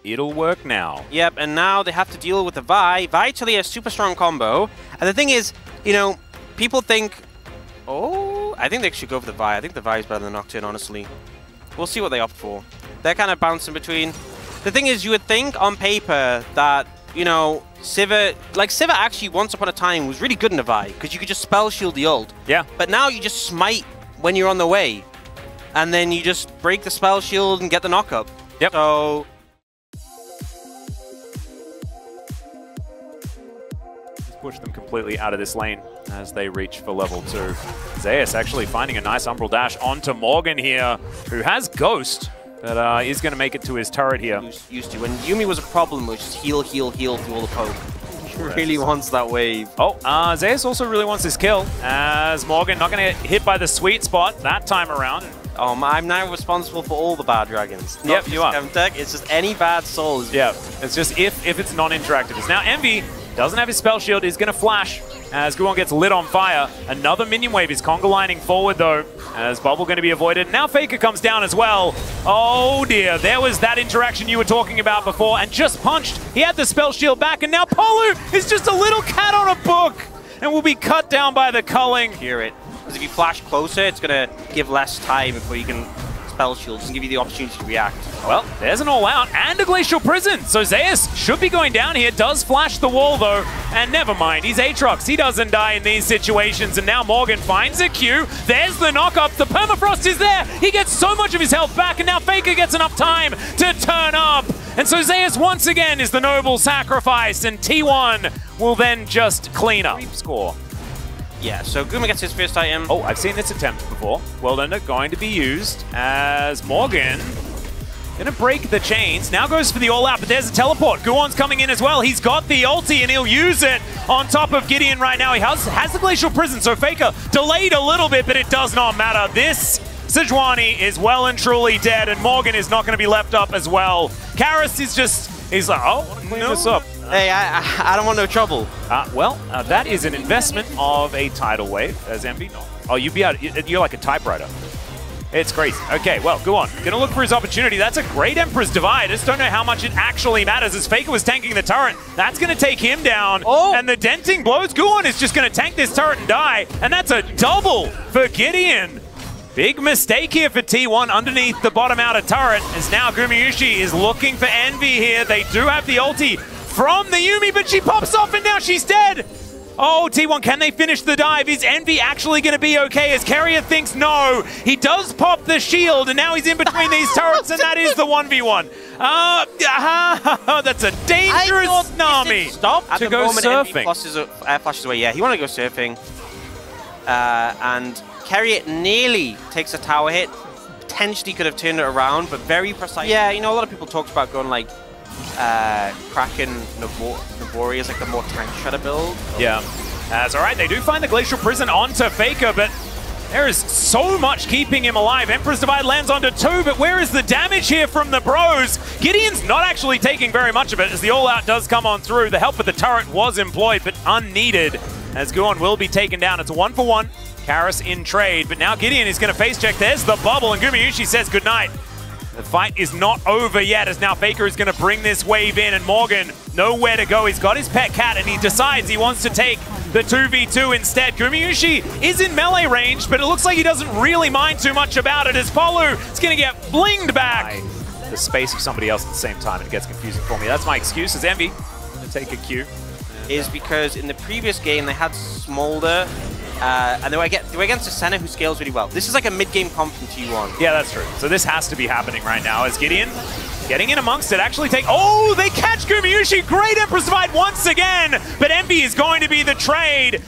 it'll work now. Yep, and now they have to deal with the Vi. Vi actually a super strong combo. And the thing is, you know, people think, oh, I think they should go for the Vi. I think the Vi is better than Nocturne, honestly. We'll see what they opt for. They're kind of bouncing between. The thing is, you would think on paper that, you know, Sivir actually once upon a time was really good in the Vi, because you could just spell shield the ult. Yeah. But now you just smite when you're on the way. And then you just break the spell shield and get the knock-up. Yep. So push them completely out of this lane as they reach for level 2. Zeus actually finding a nice Umbral dash onto Morgan here, who has Ghost, but is going to make it to his turret here. Used to. When Yuumi was a problem, which is heal, heal, heal through all the poke. He really wants that wave. Oh, Zeus also really wants his kill, as Morgan not going to get hit by the sweet spot that time around. I'm now responsible for all the bad dragons. Yep, you are. Tech, it's just any bad soul. Yeah, it's just if it's non-interactive. It's now Envy. Doesn't have his spell shield, is going to flash as Guwon gets lit on fire. Another minion wave is conga lining forward though, as Bubble going to be avoided. Now Faker comes down as well. Oh dear, there was that interaction you were talking about before and just punched. He had the spell shield back and now Polu is just a little cat on a book and will be cut down by the culling. Hear it. Because if you flash closer, it's going to give less time before you can spell shield. It doesn't give you the opportunity to react. Well, there's an all-out and a Glacial Prison. So Zeus should be going down here. Does flash the wall, though. And never mind. He's Aatrox. He doesn't die in these situations. And now Morgan finds a Q. There's the knock-up. The permafrost is there. He gets so much of his health back. And now Faker gets enough time to turn up. And so Zeus once again is the noble sacrifice. And T1 will then just clean up. Score. Yeah, so Guma gets his first item. Oh, I've seen this attempt before. Whirlwind going to be used as Morgan going to break the chains. Now goes for the all-out, but there's a teleport. Guwon's coming in as well. He's got the ulti, and he'll use it on top of Gideon right now. He has the Glacial Prison, so Faker delayed a little bit, but it does not matter. This Sejuani is well and truly dead, and Morgan is not going to be left up as well. Karis is just, he's like, oh, clean this up. Hey, I don't want no trouble. Well, that is an investment of a tidal wave as Envy. No. Oh, you're like a typewriter. It's crazy. Okay, well, go on. Gonna look for his opportunity. That's a great Emperor's Divide. I just don't know how much it actually matters as Faker was tanking the turret. That's gonna take him down. Oh. And the denting blows. Guwon is just gonna tank this turret and die. And that's a double for Gideon. Big mistake here for T1 underneath the bottom outer turret, as now Gumayushi is looking for Envy here. They do have the ulti from the Yuumi, but she pops off and now she's dead. Oh, T1, can they finish the dive? Is Envy actually going to be okay? As Carrier thinks no. He does pop the shield, and now he's in between these turrets, and that is the 1v1. That's a dangerous Nami. Stop to go surfing. Flashes away. Yeah, he wanted to go surfing. And Carrier nearly takes a tower hit. Potentially could have turned it around, but very precise. Yeah, you know, a lot of people talked about going like Kraken Navori is like the more tank shredder build. Yeah, that's all right. They do find the Glacial Prison onto Faker, but there is so much keeping him alive. Emperor's Divide lands onto 2, but where is the damage here from the bros? Gideon's not actually taking very much of it as the all-out does come on through. The help with the turret was employed, but unneeded, as Guwon will be taken down. It's a 1-for-1. Karis in trade, but now Gideon is going to face check. There's the bubble, and Gumayushi says goodnight. The fight is not over yet, as now Faker is going to bring this wave in, and Morgan nowhere to go. He's got his pet cat, and he decides he wants to take the 2v2 instead. Gumayushi is in melee range, but it looks like he doesn't really mind too much about it, as Polu is going to get blinged back. The space of somebody else at the same time, and it gets confusing for me. That's my excuse as Envy to take a Q. Is because in the previous game they had Smolder, and they were against a Senna who scales really well. This is like a mid-game comp from T1. Yeah, that's true. So this has to be happening right now as Gideon getting in amongst it. Actually oh, they catch Gumayushi. Great Emperor's Divide once again, but Envy is going to be the trade.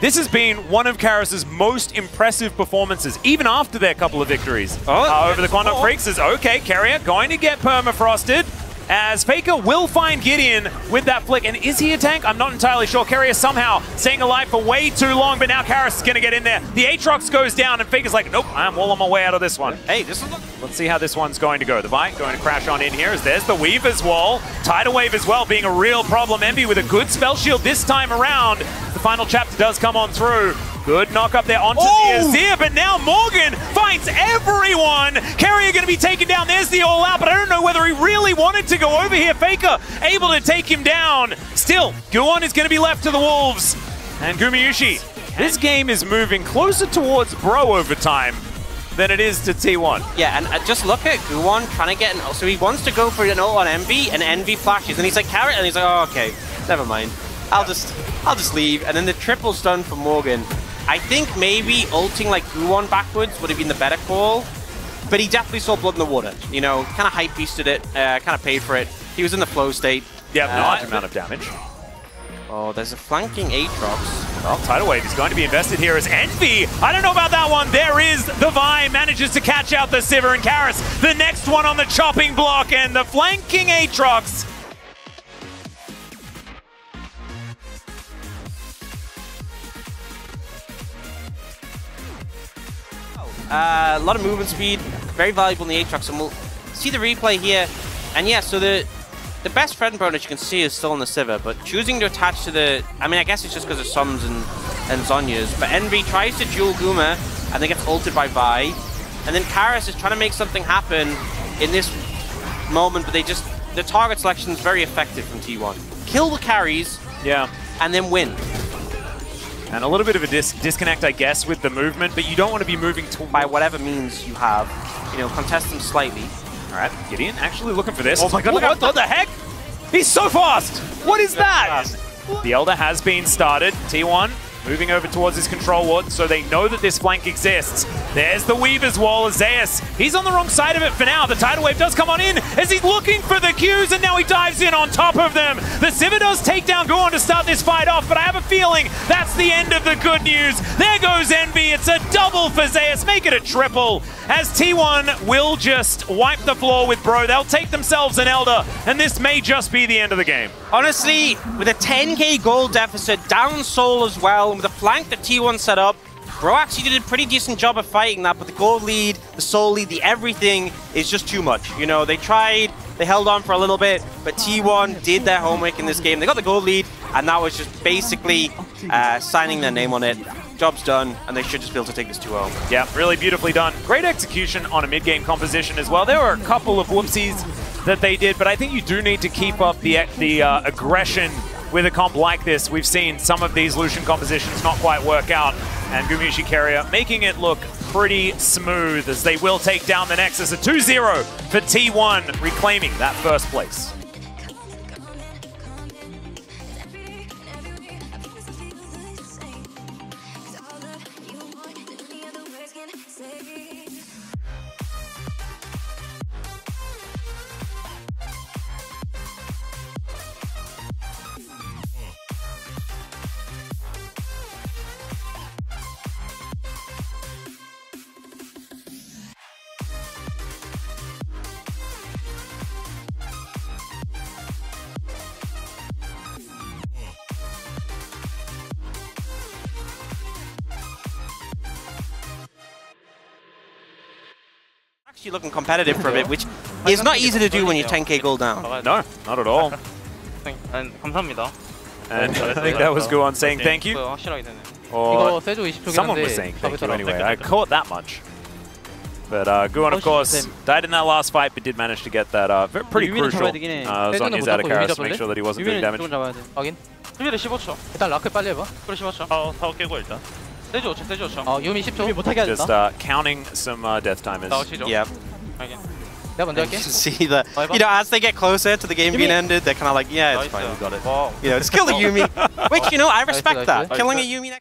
This has been one of Karis's most impressive performances, even after their couple of victories. Over the Quantum Freaks is okay. Carrier going to get permafrosted, as Faker will find Gideon with that flick. And is he a tank? I'm not entirely sure. Carrier somehow staying alive for way too long, but now Karis is going to get in there. The Aatrox goes down, and Faker's like, nope, I'm well on my way out of this one. Hey, let's see how this one's going to go. The Vi going to crash on in here, as there's the Weaver's Wall. Tidal Wave as well being a real problem. Envy with a good spell shield this time around. The final chapter does come on through. Good knock up there onto the Azir, but now Morgan fights everyone. Carrier going to be taken down. There's the all-out, but I don't know whether he really wanted to go over here. Faker able to take him down. Still, Guwon is going to be left to the Wolves. And Gumayusi, this game is moving closer towards BRO over time than it is to T1. Yeah, and just look at Guwon trying to get an ult. So he wants to go for an ult on Envy, and Envy flashes, and he's like, carrot, and he's like, oh, okay, never mind. I'll just leave. And then the triple stun for Morgan. I think maybe ulting like Guwon backwards would have been the better call, but he definitely saw blood in the water. You know, kind of hype beasted it, kind of paid for it. He was in the flow state. Yeah, large amount of damage. Oh, there's a flanking Aatrox. Well, tidal wave is going to be invested here as Envy. I don't know about that one. There is the Vi, manages to catch out the Sivir and Karis. The next one on the chopping block, and the flanking Aatrox. A lot of movement speed, very valuable in the Aatrox, and we'll see the replay here. And yeah, so the best friend bonus you can see is still in the Sivir, but choosing to attach to the... I mean, I guess it's just because of Sums and Zhonya's, but Envy tries to duel Guma, and then gets ulted by Vi. And then Karis is trying to make something happen in this moment, but the target selection is very effective from T1. Kill the carries, yeah, and then win. And a little bit of a disconnect, I guess, with the movement, but you don't want to be moving by whatever means you have. You know, contest them slightly. All right, Gideon actually looking for this. Oh my god, what the heck? He's so fast! What is that? The Elder has been started. T1 moving over towards his control ward, so they know that this flank exists. There's the Weaver's Wall. Zeus, he's on the wrong side of it for now. The tidal wave does come on in as he's looking for the Qs, and now he dives in on top of them. The Sivir does take down Guwon to start this fight off, but I have a feeling that's the end of the good news. There goes Envy. It's a double for Zeus. Make it a triple, as T1 will just wipe the floor with BRO. They'll take themselves an Elder, and this may just be the end of the game. Honestly, with a 10k gold deficit, down soul as well, and with the flank that T1 set up, BRO actually did a pretty decent job of fighting that, but the gold lead, the soul lead, the everything is just too much. You know, they tried, they held on for a little bit, but T1 did their homework in this game. They got the gold lead, and that was just basically signing their name on it. Job's done, and they should just be able to take this 2-0. Yeah, really beautifully done. Great execution on a mid-game composition as well. There were a couple of whoopsies that they did, but I think you do need to keep up the aggression with a comp like this. We've seen some of these Lucian compositions not quite work out, and Gumayusi Carrier making it look pretty smooth as they will take down the Nexus. A 2-0 for T1, reclaiming that first place. Actually looking competitive for a bit, which is not easy to do when you're 10k gold down. No, not at all. 감사합니다. And I think that was Guwon saying thank you. Or someone was saying thank you anyway. I caught that much. But Guwon, of course, died in that last fight, but did manage to get that pretty crucial Zhonya's out of Karis to make sure that he wasn't doing damage. 확인. 수비를 15초. 일단 라클 빨리 해봐. 그래 15초. 타워 깨고 일단. 세주 5초, 세주 5초. 유미 10초. 유미 못하게 하겠다. Just counting some death timers. Yeah. 내가 먼저 할게. See that, you know, as they get closer to the game being ended, they're kind of like, yeah, it's fine, we got it. You know, just kill the Yuumi, which, you know, I respect that. Killing a Yuumi next